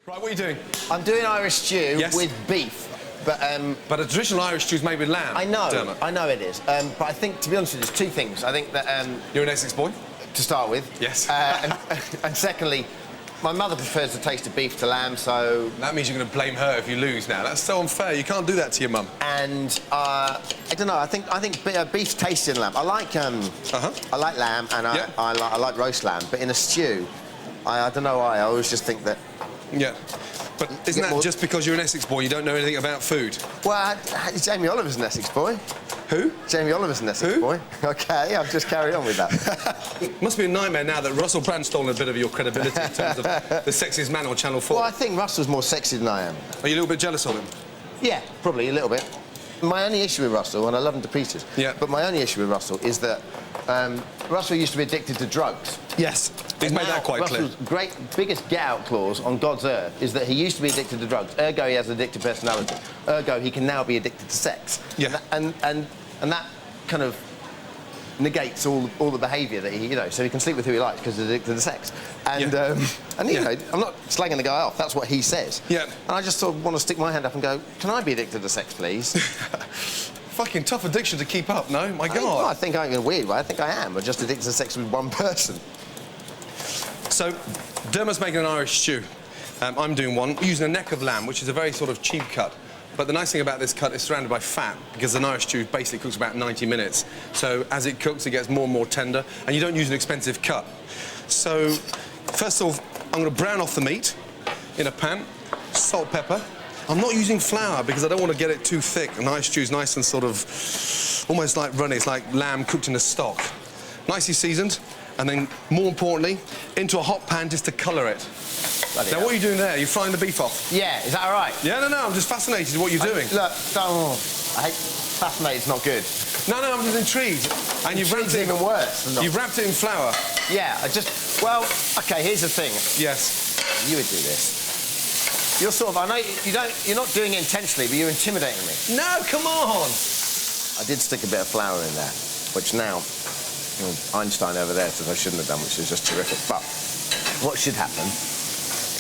Right, what are you doing? I'm doing Irish stew with beef, but a traditional Irish stew is made with lamb. I know, Dermot. I know it is. But I think, to be honest with you, there's two things. I think that You're an Essex boy? to start with. Yes. And secondly, my mother prefers the taste of beef to lamb, so... That means you're going to blame her if you lose now. That's so unfair. You can't do that to your mum. And I don't know. I think beef's tastier than lamb. I like I like lamb and I like roast lamb, but in a stew, I don't know why. I always just think that. Yeah. But isn't that just because you're an Essex boy, you don't know anything about food? Well, Jamie Oliver's an Essex boy. Who? Jamie Oliver's an Essex boy. OK, I'll just carry on with that. Must be a nightmare now that Russell Brand's stolen a bit of your credibility in terms of the sexiest man on Channel 4. Well, I think Russell's more sexy than I am. Are you a little bit jealous of him? Yeah, probably a little bit. My only issue with Russell, and I love him to pieces, but my only issue with Russell is that Russell used to be addicted to drugs. Yes, he's made that quite clear. Russell's biggest get-out clause on God's earth is that he used to be addicted to drugs, ergo he has an addictive personality, ergo he can now be addicted to sex. Yeah. And that kind of negates all the behaviour that he, so he can sleep with who he likes because he's addicted to sex. And, you know, I'm not slagging the guy off, that's what he says. Yeah. And I just sort of want to stick my hand up and go, can I be addicted to sex, please? Fucking tough addiction to keep up, no? My God. I think I'm in a weird way. I think I am. I'm just addicted to sex with one person. So, Dermot's making an Irish stew. I'm doing one using a neck of lamb, which is a very sort of cheap cut. But the nice thing about this cut is surrounded by fat, because an Irish stew basically cooks about 90 minutes. So as it cooks, it gets more and more tender, and you don't use an expensive cut. So, first of all, I'm going to brown off the meat in a pan, salt, pepper. I'm not using flour because I don't want to get it too thick. An Irish stew is nice and sort of almost like runny. It's like lamb cooked in a stock. Nicely seasoned, and then, more importantly, into a hot pan just to colour it. Now, what are you doing there? You're frying the beef off? Yeah, is that all right? Yeah, no, I'm just fascinated with what you're doing. Look, I hate fascinated's not good. No, I'm just intrigued. And you've wrapped it even worse. You've wrapped it in flour. Yeah, well, OK, here's the thing. Yes. You would do this. You're sort of, I know you're not doing it intentionally, but you're intimidating me. No, come on! I did stick a bit of flour in there, which now, Einstein over there says I shouldn't have done, which is just terrific. But what should happen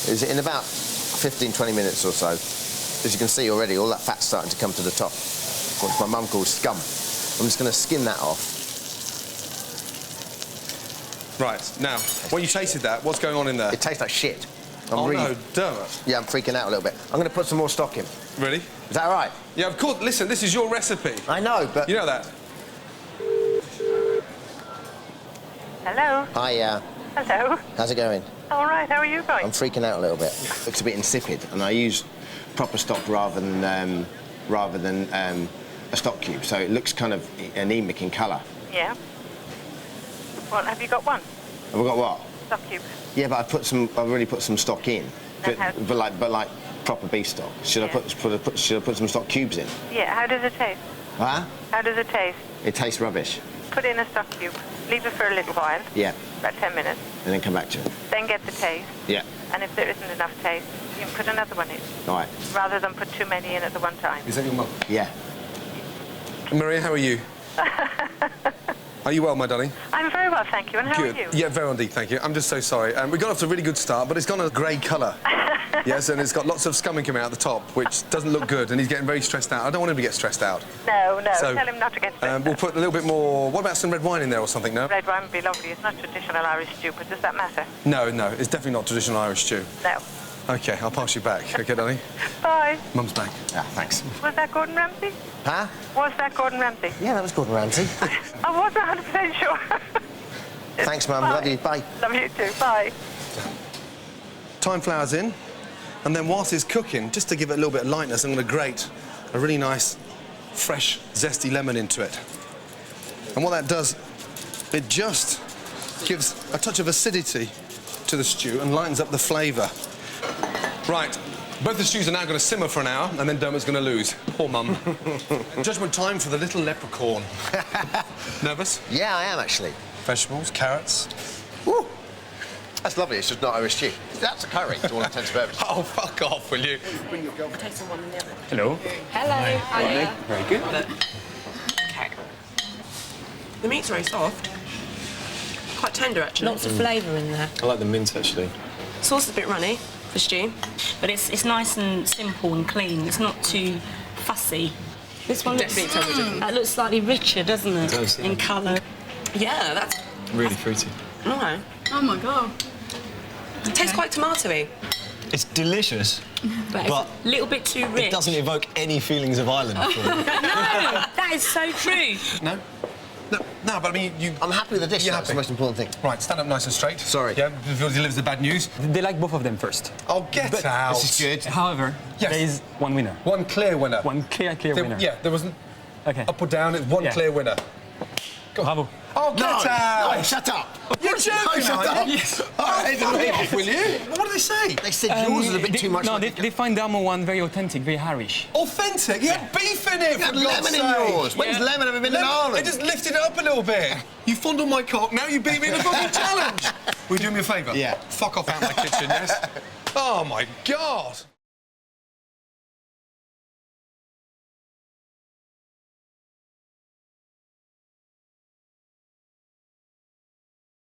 is in about 15, 20 minutes or so, as you can see already, all that fat's starting to come to the top, what my mum calls scum. I'm just going to skim that off. Right, now, when you tasted that, what's going on in there? It tastes like shit. No, Dermot. Yeah, I'm freaking out a little bit. I'm going to put some more stock in. Really? Is that all right? Yeah, of course. Listen, this is your recipe. I know, but... You know that? Hello. Hi, Hello. how's it going? All right, how are you going? I'm freaking out a little bit. It looks a bit insipid, and I use proper stock rather than a stock cube, so it looks kind of anemic in colour. Yeah. Well, have you got one? Have I got what? Stock cube. Yeah, but I've already put some stock in, but like proper beef stock. Should I put some stock cubes in? Yeah. How does it taste? Huh? How does it taste? It tastes rubbish. Put in a stock cube. Leave it for a little while. Yeah. About 10 minutes. And then come back to it. Then get the taste. Yeah. And if there isn't enough taste, you can put another one in. All right. Rather than put too many in at the one time. Is that your mum? Yeah. Maria, how are you? Are you well, my darling? I'm very well, thank you. And how Good. are you? Yeah, very well indeed, thank you. I'm just so sorry. We got off to a really good start, but it's gone a grey colour. Yes, and it's got lots of scumming coming out the top, which doesn't look good, and he's getting very stressed out. I don't want him to get stressed out. No, So, tell him not to get stressed out. We'll put a little bit more... What about some red wine in there or something, no? Red wine would be lovely. It's not traditional Irish stew, but does that matter? No, it's definitely not traditional Irish stew. No. OK, I'll pass you back. OK, darling? Bye. Mum's back. Ah, thanks. Was that Gordon Ramsay? Huh? Was that Gordon Ramsay? Yeah, that was Gordon Ramsay. I wasn't 100% sure. Thanks, Mum. Bye. Love you. Bye. Love you too. Bye. Thyme flour's in, and then whilst it's cooking, just to give it a little bit of lightness, I'm going to grate a really nice, fresh, zesty lemon into it. And what that does, it just gives a touch of acidity to the stew and lightens up the flavour. Right, both the stews are now going to simmer for an hour, and then Dermot's going to lose. Poor mum. Judgment time for the little leprechaun. Nervous? Yeah, I am, actually. Vegetables, carrots. Woo! That's lovely. It's just not Irish stew. That's a curry, to all intents and purposes. Oh, fuck off, will you? Tasting one in the other. Hello. Hello. Hi. Very good. Okay. The meat's very soft. Quite tender, actually. Lots of flavour in there. I like the mint, actually. Sauce is a bit runny. for stew. But it's nice and simple and clean. It's not too fussy. This one looks, Definitely totally different. that looks slightly richer, doesn't it? It does, yeah. In colour. Yeah, that's Really fruity. okay. Oh my god. It tastes quite tomatoey. It's delicious, But it's but a little bit too rich. it doesn't evoke any feelings of Ireland for me. No, that is so true. No? No, but I mean, you... I'm happy with the dish. You're That's the happy? most important thing. Right, stand up nice and straight. Sorry. Yeah, before he delivers the bad news. They like both of them first. Oh, get out. This is good. However, Yes. there is one winner. One clear winner. One clear winner. Yeah, there wasn't Okay. up or down, it's one Yeah. clear winner. Bravo. Oh, get out! No, shut up. You're joking, shut aren't up. you? Yes. All right, off, will you? What did they say? They said yours is a bit too much. No, like they find Dermot one very authentic, very Irish. Authentic? You had beef in it, You for had God's lemon in sake. yours. When's lemon ever been in It Ireland? just lifted it up a little bit. You fondled my cock, now you beat me in a fucking challenge. Will you do me a favour? Yeah. Fuck off out my kitchen, yes? Oh, my God.